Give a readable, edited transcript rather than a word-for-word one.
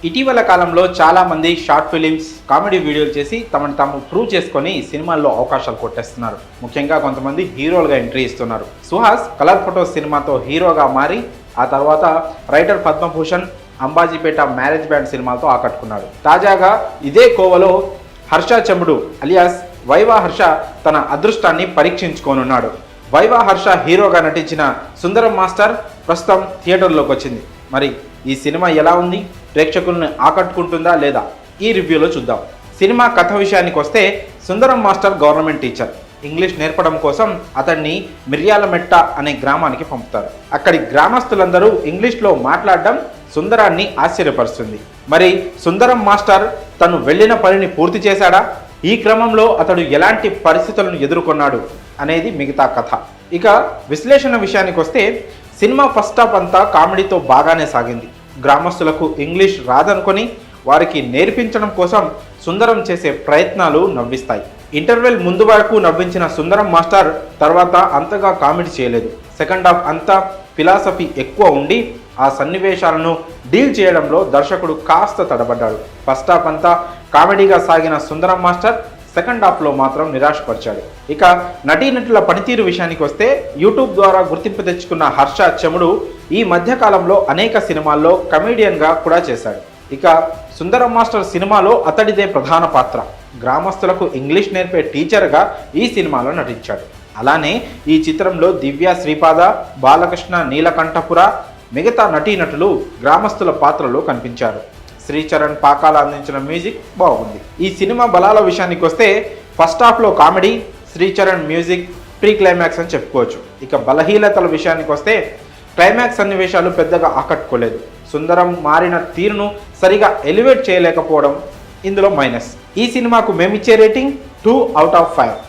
ఇటీవల కాలంలో చాలా మంది షార్ట్ ఫిలిమ్స్ కామెడీ వీడియోలు చేసి తమను తాము ప్రూవ్ చేసుకొని సినిమాల్లో అవకాశాలు కొట్టేస్తున్నారు. ముఖ్యంగా కొంతమంది హీరోలుగా ఎంట్రీ ఇస్తున్నారు. సుహాస్ కలర్ ఫోటోస్ సినిమాతో హీరోగా మారి ఆ తర్వాత writer Padma Bhushan Ambajipeta marriage band సినిమాలతో ఆకట్టుకున్నాడు. తాజాగా ఇదే కోవలో హర్ష చెముడు అలియాస్ వైవా హర్ష తన అదృష్టాన్ని పరీక్షించుకోనున్నాడు. వైవా హర్ష హీరోగా నటించిన సుందరం మాస్టర్ ప్రస్తుతం థియేటర్లోకి వచ్చింది. మరి ఈ సినిమా ఎలా ఉంది, ప్రేక్షకులను ఆకట్టుకుంటుందా లేదా, ఈ రివ్యూలో చూద్దాం. సినిమా కథ విషయానికి వస్తే సుందరం మాస్టర్ గవర్నమెంట్ టీచర్. ఇంగ్లీష్ నేర్పడం కోసం అతన్ని మిర్యాలమెట్ట అనే గ్రామానికి పంపుతారు. అక్కడి గ్రామస్తులందరూ ఇంగ్లీష్లో మాట్లాడడం సుందరాన్ని ఆశ్చర్యపరుస్తుంది. మరి సుందరం మాస్టర్ తను వెళ్ళిన పనిని పూర్తి చేశాడా, ఈ క్రమంలో అతడు ఎలాంటి పరిస్థితులను ఎదుర్కొన్నాడు అనేది మిగతా కథ. ఇక విశ్లేషణ విషయానికి వస్తే సినిమా ఫస్ట్ హాఫ్ అంతా కామెడీతో బాగానే సాగింది. గ్రామస్తులకు ఇంగ్లీష్ రాదనుకొని వారికి నేర్పించడం కోసం సుందరం చేసే ప్రయత్నాలు నవ్విస్తాయి. ఇంటర్వెల్ ముందు వరకు నవ్వించిన సుందరం మాస్టర్ తర్వాత అంతగా కామెడీ చేయలేదు. సెకండ్ హాఫ్ అంతా ఫిలాసఫీ ఎక్కువ ఉండి ఆ సన్నివేశాలను డీల్ చేయడంలో దర్శకుడు కాస్త తడబడ్డాడు. ఫస్ట్ హాఫ్ అంతా కామెడీగా సాగిన సుందరం మాస్టర్ సెకండ్ హాఫ్లో మాత్రం నిరాశపరిచాడు. ఇక నటీనటుల పనితీరు విషయానికి వస్తే యూట్యూబ్ ద్వారా గుర్తింపు తెచ్చుకున్న హర్ష చెముడు ఈ మధ్యకాలంలో అనేక సినిమాల్లో కమెడియన్గా కూడా చేశాడు. ఇక సుందరం మాస్టర్ సినిమాలో అతడిదే ప్రధాన పాత్ర. గ్రామస్తులకు ఇంగ్లీష్ నేర్పే టీచర్గా ఈ సినిమాలో నటించాడు. అలానే ఈ చిత్రంలో దివ్య శ్రీపాద, బాలకృష్ణ, నీలకంఠపుర మిగతా నటీనటులు గ్రామస్తుల పాత్రలో కనిపించారు. శ్రీచరణ్ పాకాల అందించిన మ్యూజిక్ బాగుంది. ఈ సినిమా బలాల విషయానికి వస్తే ఫస్ట్ హాఫ్లో comedy, Sricharan music pre climax అని చెప్పుకోవచ్చు. ఇక బలహీనతల విషయానికి వస్తే క్లైమాక్స్ సన్నివేశాలు పెద్దగా ఆకట్టుకోలేదు. సుందరం మారిన తీరును సరిగా ఎలివేట్ చేయలేకపోవడం ఇందులో మైనస్. ఈ సినిమాకు మేమిచ్చే రేటింగ్ 2/5.